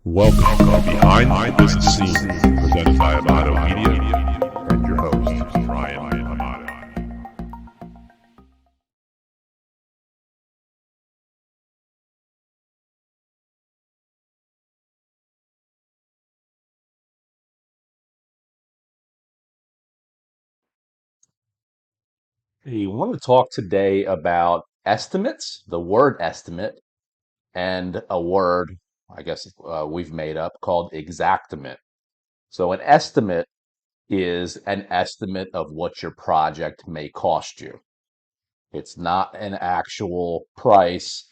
Welcome to Behind the Business Scene, presented by Amato Media, and your host, Ryan Amato. We want to talk today about estimates, the word estimate, and a word, I guess, we've made up called exactimate. So, an estimate is an estimate of what your project may cost you. It's not an actual price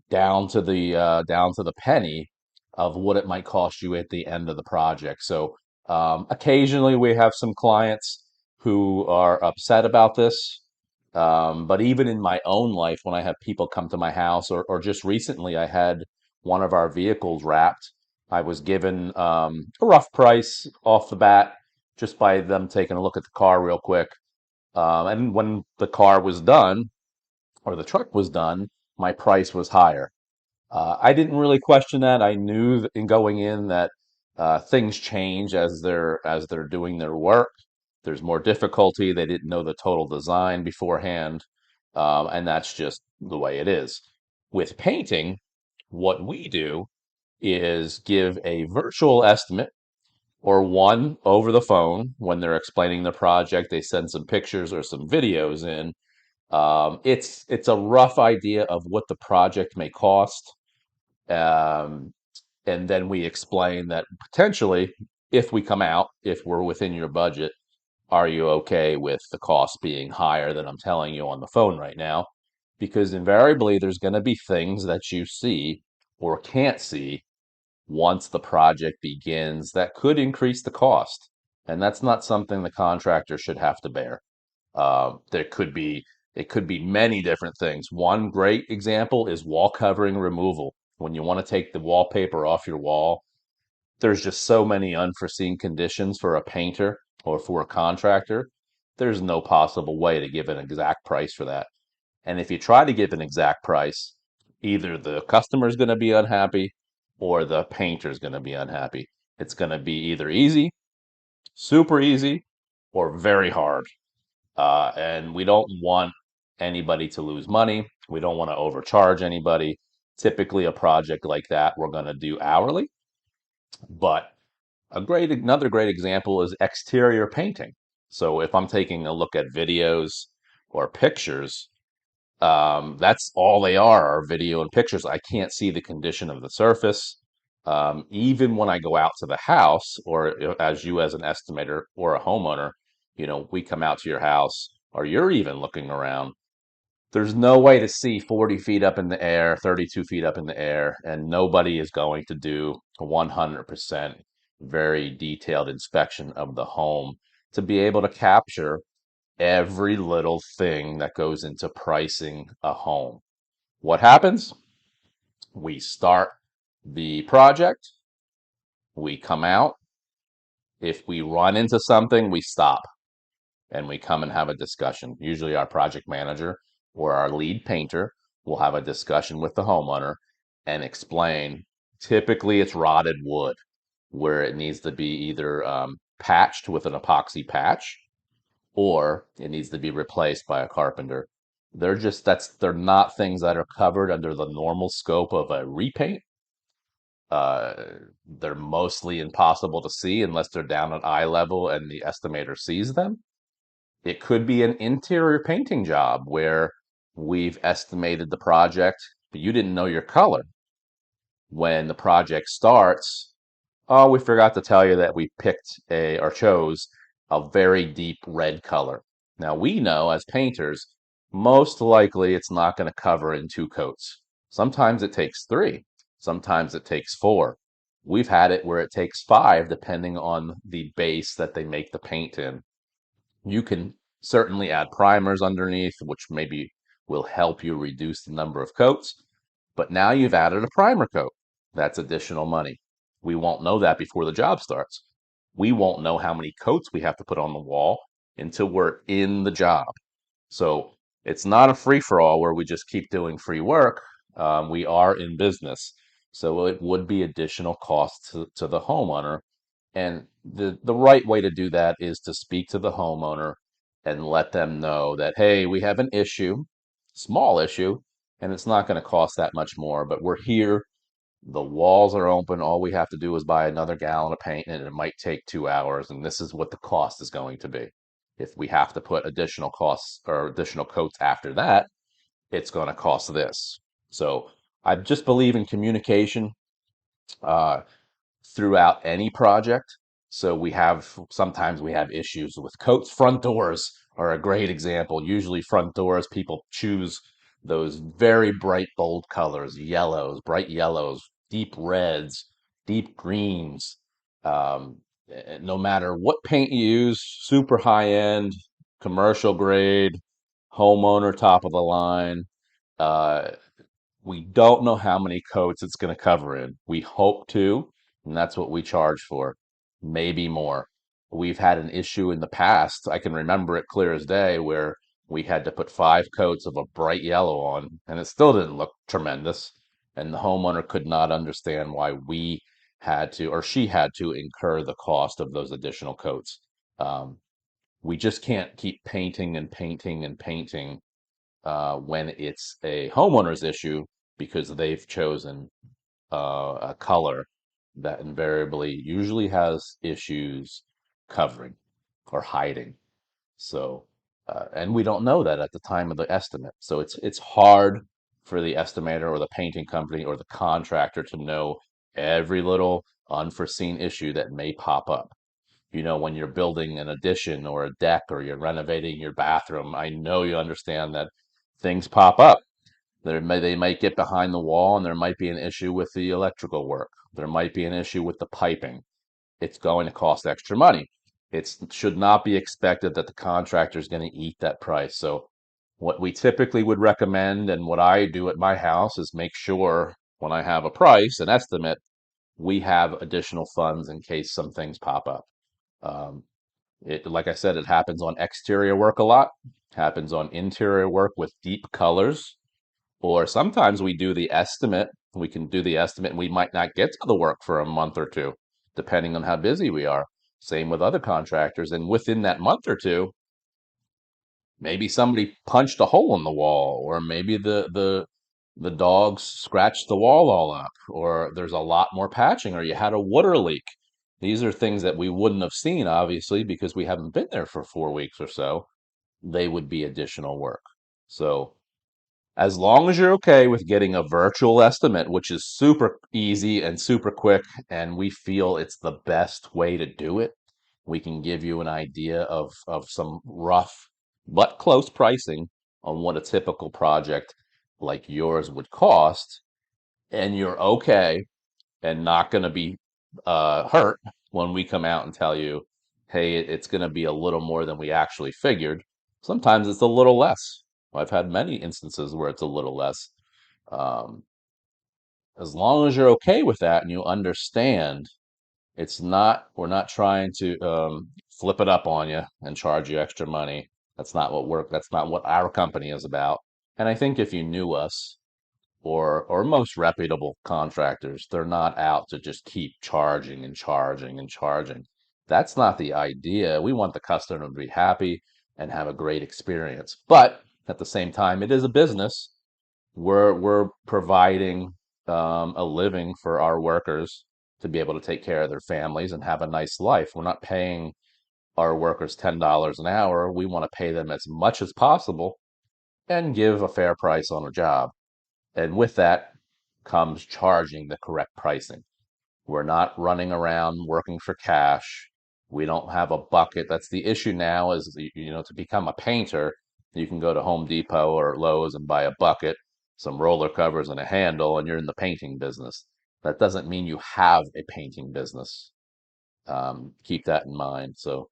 down to the penny of what it might cost you at the end of the project. So occasionally we have some clients who are upset about this. But even in my own life, when I have people come to my house, or just recently, I had one of our vehicles wrapped. I was given a rough price off the bat just by them taking a look at the car real quick. And when the car was done, or the truck was done, my price was higher. I didn't really question that. I knew in going in that things change as they're doing their work. There's more difficulty. They didn't know the total design beforehand, and that's just the way it is. With painting, what we do is give a virtual estimate or one over the phone when they're explaining the project. They send some pictures or some videos in. It's a rough idea of what the project may cost, um, and then we explain that potentially, if we come out, if we're within your budget, are you okay with the cost being higher than I'm telling you on the phone right now? Because invariably, there's going to be things that you see or can't see once the project begins that could increase the cost. And that's not something the contractor should have to bear. There could be it could be many different things. One great example is wall covering removal. When you want to take the wallpaper off your wall, there's just so many unforeseen conditions for a painter or for a contractor. There's no possible way to give an exact price for that. And if you try to give an exact price, either the customer's going to be unhappy or the painter's going to be unhappy. It's going to be either easy, super easy, or very hard. And we don't want anybody to lose money. We don't want to overcharge anybody. Typically, a project like that we're going to do hourly. But another great example is exterior painting. So if I'm taking a look at videos or pictures, that's all they are video and pictures. I can't see the condition of the surface. Even when I go out to the house, or as you as an estimator or a homeowner, we come out to your house, or you're even looking around. There's no way to see 40 feet up in the air, 32 feet up in the air, and nobody is going to do a 100% very detailed inspection of the home to be able to capture every little thing that goes into pricing a home. What happens? We start the project, we come out. If we run into something, we stop and we come and have a discussion. Usually, our project manager or our lead painter will have a discussion with the homeowner and explain. Typically, it's rotted wood where it needs to be either patched with an epoxy patch or it needs to be replaced by a carpenter. They're not things that are covered under the normal scope of a repaint. They're mostly impossible to see unless they're down at eye level and the estimator sees them. It could be an interior painting job where we've estimated the project, but you didn't know your color. When the project starts, oh, we forgot to tell you that we picked or chose a very deep red color. Now we know as painters, most likely it's not going to cover in two coats. Sometimes it takes three, sometimes it takes four. We've had it where it takes five, depending on the base that they make the paint in. You can certainly add primers underneath, which maybe will help you reduce the number of coats. But now you've added a primer coat. That's additional money. We won't know that before the job starts. We won't know how many coats we have to put on the wall until we're in the job. So it's not a free for all where we just keep doing free work. We are in business. So it would be additional cost to the homeowner. And the right way to do that is to speak to the homeowner and let them know that, hey, we have an issue, small issue, and it's not going to cost that much more, but we're here. The walls are open. All we have to do is buy another gallon of paint, and it might take 2 hours. And this is what the cost is going to be. If we have to put additional costs or additional coats after that, it's going to cost this. So I just believe in communication. Uh, Throughout any project. So sometimes we have issues with coats. Front doors are a great example. Usually front doors, people choose those very bright, bold colors, yellows, bright yellows, deep reds, deep greens. No matter what paint you use, super high end, commercial grade, homeowner top of the line. Uh, we don't know how many coats it's going to cover in. We hope to, and that's what we charge for, maybe more. We've had an issue in the past. I can remember it clear as day where we had to put 5 coats of a bright yellow on, and it still didn't look tremendous. And the homeowner could not understand why we had to, or she had to incur the cost of those additional coats. Um, we just can't keep painting and painting and painting when it's a homeowner's issue because they've chosen a color that invariably usually has issues covering or hiding. So, and we don't know that at the time of the estimate. So it's hard for the estimator or the painting company or the contractor to know every little unforeseen issue that may pop up. When you're building an addition or a deck or you're renovating your bathroom, I know you understand that things pop up. They might get behind the wall and there might be an issue with the electrical work. There might be an issue with the piping. It's going to cost extra money. It should not be expected that the contractor is going to eat that price. So what we typically would recommend and what I do at my house is make sure when I have a price, an estimate, we have additional funds in case some things pop up. Um, like I said, it happens on exterior work a lot, happens on interior work with deep colors, or sometimes we do the estimate. We can do the estimate and we might not get to the work for a month or two, depending on how busy we are. Same with other contractors. And within that month or two, maybe somebody punched a hole in the wall, or maybe the dogs scratched the wall all up, or there's a lot more patching, or you had a water leak. These are things that we wouldn't have seen, obviously, because we haven't been there for 4 weeks or so. They would be additional work. So as long as you're okay with getting a virtual estimate, which is super easy and super quick, and we feel it's the best way to do it, we can give you an idea of some rough but close pricing on what a typical project like yours would cost, and you're okay and not going to be hurt when we come out and tell you, hey, it's going to be a little more than we actually figured. Sometimes it's a little less. I've had many instances where it's a little less. Um, as long as you're okay with that and you understand, we're not trying to flip it up on you and charge you extra money. That's not what our company is about. And I think if you knew us, or most reputable contractors, they're not out to just keep charging and charging and charging. That's not the idea. We want the customer to be happy and have a great experience. But at the same time, it is a business. We're providing a living for our workers to be able to take care of their families and have a nice life. We're not paying our workers $10 an hour. We want to pay them as much as possible and give a fair price on a job. And with that comes charging the correct pricing. We're not running around working for cash. We don't have a bucket. That's the issue now is, to become a painter, you can go to Home Depot or Lowe's and buy a bucket, some roller covers and a handle, and you're in the painting business. That doesn't mean you have a painting business. Keep that in mind. So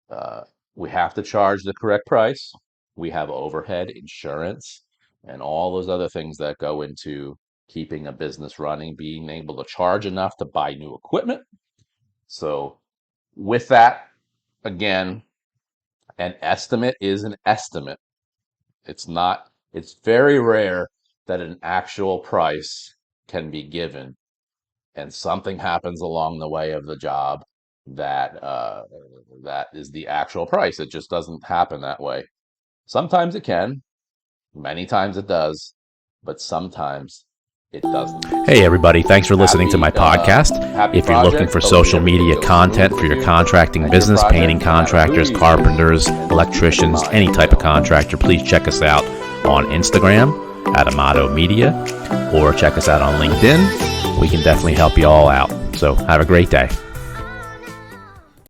uh, we have to charge the correct price. We have overhead insurance and all those other things that go into keeping a business running, being able to charge enough to buy new equipment. So, with that, again, an estimate is an estimate. It's very rare that an actual price can be given. and something happens along the way of the job that is the actual price. It just doesn't happen that way. Sometimes it can, many times it does, but sometimes it doesn't. Hey everybody, thanks for listening to my podcast. If you're looking for social media content for your contracting business, painting contractors, carpenters, electricians, any type of contractor, please check us out on Instagram at Amato Media, or check us out on LinkedIn. We can definitely help you all out. So have a great day.